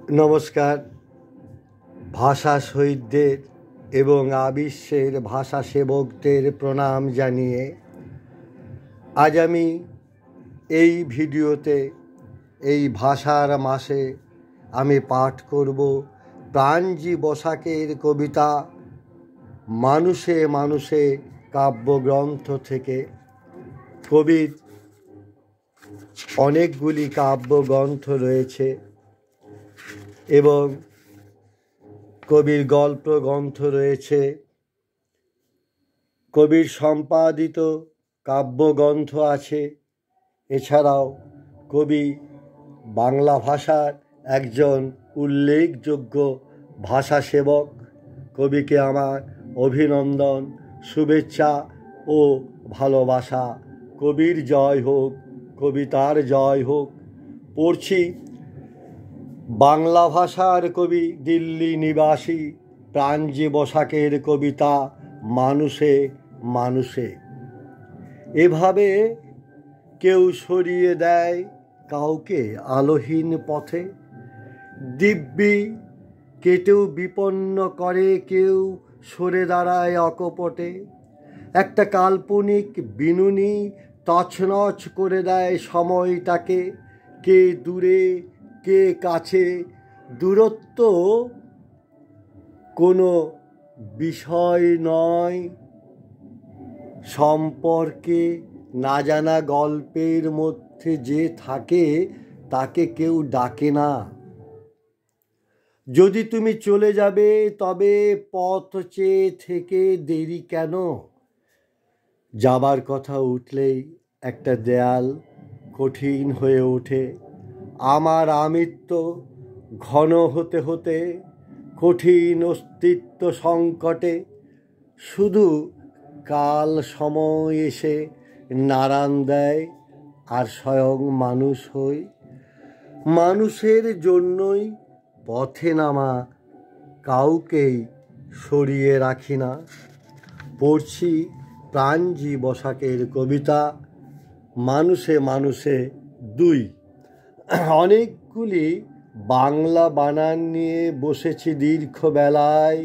নমস্কার। ভাষা শহীদদের এবং আবিশ্বের ভাষা সেবকদের প্রণাম জানিয়ে আজ আমি এই ভিডিওতে এই ভাষার মাসে আমি পাঠ করব প্রাণজি বসাকের কবিতা মানুষে মানুষে কাব্যগ্রন্থ থেকে। কবির অনেকগুলি কাব্যগ্রন্থ রয়েছে এবং কবির গল্প গ্রন্থ রয়েছে, কবির সম্পাদিত কাব্যগ্রন্থ আছে। এছাড়াও কবি বাংলা ভাষার একজন উল্লেখযোগ্য ভাষা সেবক। কবিকে আমার অভিনন্দন, শুভেচ্ছা ও ভালোবাসা। কবির জয় হোক, কবিতার জয় হোক। পড়ছি বাংলা ভাষার কবি দিল্লি নিবাসী প্রাণজি বসাকের কবিতা মানুষে মানুষে। এভাবে কেউ সরিয়ে দেয় কাউকে আলোহীন পথে, দিব্যি কেটেও বিপন্ন করে কেউ সরে দাঁড়ায় অকপটে। একটা কাল্পনিক বিনুনি তছনছ করে দেয় সময়টাকে। কে দূরে কে কাছে, দূরত্ব কোনো বিষয় নয়। সম্পর্কে না জানা গল্পের মধ্যে যে থাকে তাকে কেউ ডাকে না। যদি তুমি চলে যাবে তবে পথ চেয়ে থেকে দেরি কেন? যাবার কথা উঠলেই একটা দেয়াল কঠিন হয়ে ওঠে। আমার আমিত্ব ঘন হতে হতে কঠিন অস্তিত্ব সংকটে। শুধু কাল সময় এসে নাড়ান দেয় আর স্বয়ং মানুষ হই। মানুষের জন্যই পথে নামা, কাউকেই সরিয়ে রাখি না। পড়ছি প্রাণজি বসাকের কবিতা মানুষে মানুষে 2। অনেকগুলি বাংলা বানান নিয়ে বসেছি দীর্ঘ বেলায়।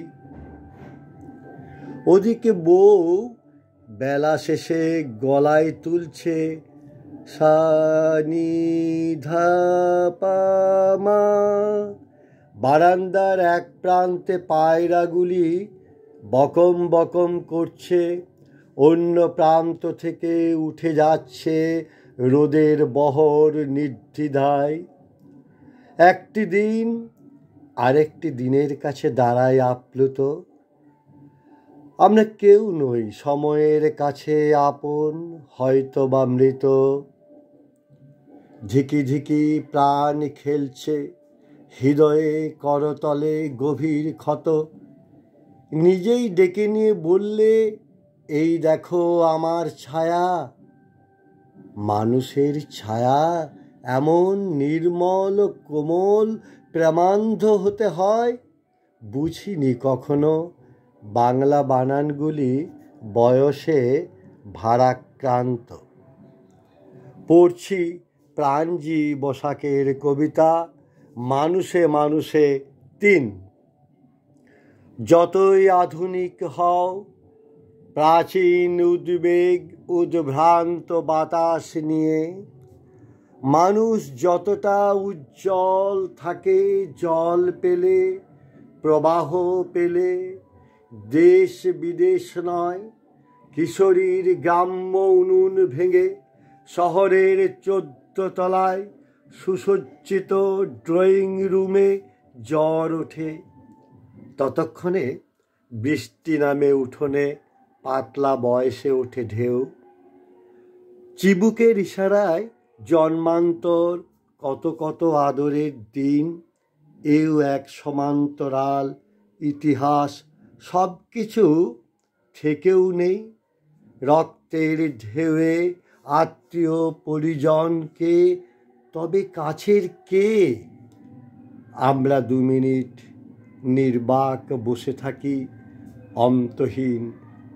ওদিকে বউ বেলা শেষে গলায় তুলছে সা নি ধা পা মা। বারান্দার এক প্রান্তে পায়রাগুলি বকম বকম করছে, অন্য প্রান্ত থেকে উঠে যাচ্ছে রোদের বহর নির্দ্বিধায়। একটি দিন আরেকটি দিনের কাছে দাঁড়ায় আপ্লুত। আমরা কেউ নই সময়ের কাছে আপন, হয়তো বা মৃত। ঝিকি ঝিকি প্রাণ খেলছে হৃদয়ে, করতলে গভীর ক্ষত। নিজেই ডেকে নিয়ে বললে এই দেখো আমার ছায়া। মানুষের ছায়া এমন নির্মল কোমল প্রেমান্ধ হতে হয়? বুঝিনি কখনো বাংলা বানানগুলি বয়সে ভারাক্রান্ত। পড়ছি প্রাণজি বসাকের কবিতা মানুষে মানুষে 3। যতই আধুনিক হও, প্রাচীন উদ্বেগ উদ্ভ্রান্ত বাতাস নিয়ে, মানুষ যতটা উজ্জ্বল থাকে জল পেলে, প্রবাহ পেলে। দেশ বিদেশ নয়, কিশোরীর গ্রাম্য উনুন ভেঙে শহরের 14 তলায় সুসজ্জিত ড্রয়িং রুমে জ্বর ওঠে। ততক্ষণে বৃষ্টি নামে উঠোনে পাতলা বয়সে ওঠে ঢেউ। চিবুকের ইশারায় জন্মান্তর কত কত আদরের দিন। এও এক সমান্তরাল ইতিহাস, সব কিছু থেকেও নেই। রক্তের ঢেউয়ে আত্মীয় পরিজনকে, তবে কাছের কে? আমরা 2 মিনিট নির্বাক বসে থাকি অন্তহীন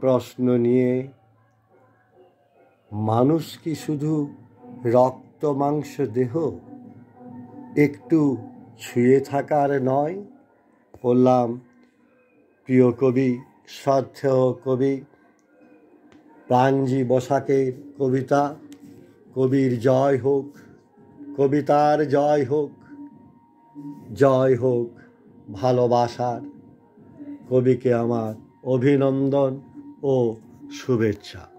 প্রশ্ন নিয়ে। মানুষ কি শুধু রক্ত মাংস দেহ? একটু ছুঁয়ে থাকার নয়। পড়লাম প্রিয় কবি, শ্রদ্ধেয় কবি প্রাণজি বসাকের কবিতা, কবির জয় হোক, কবিতার জয় হোক, জয় হোক ভালোবাসার। কবিকে আমার অভিনন্দন ও শুভেচ্ছা।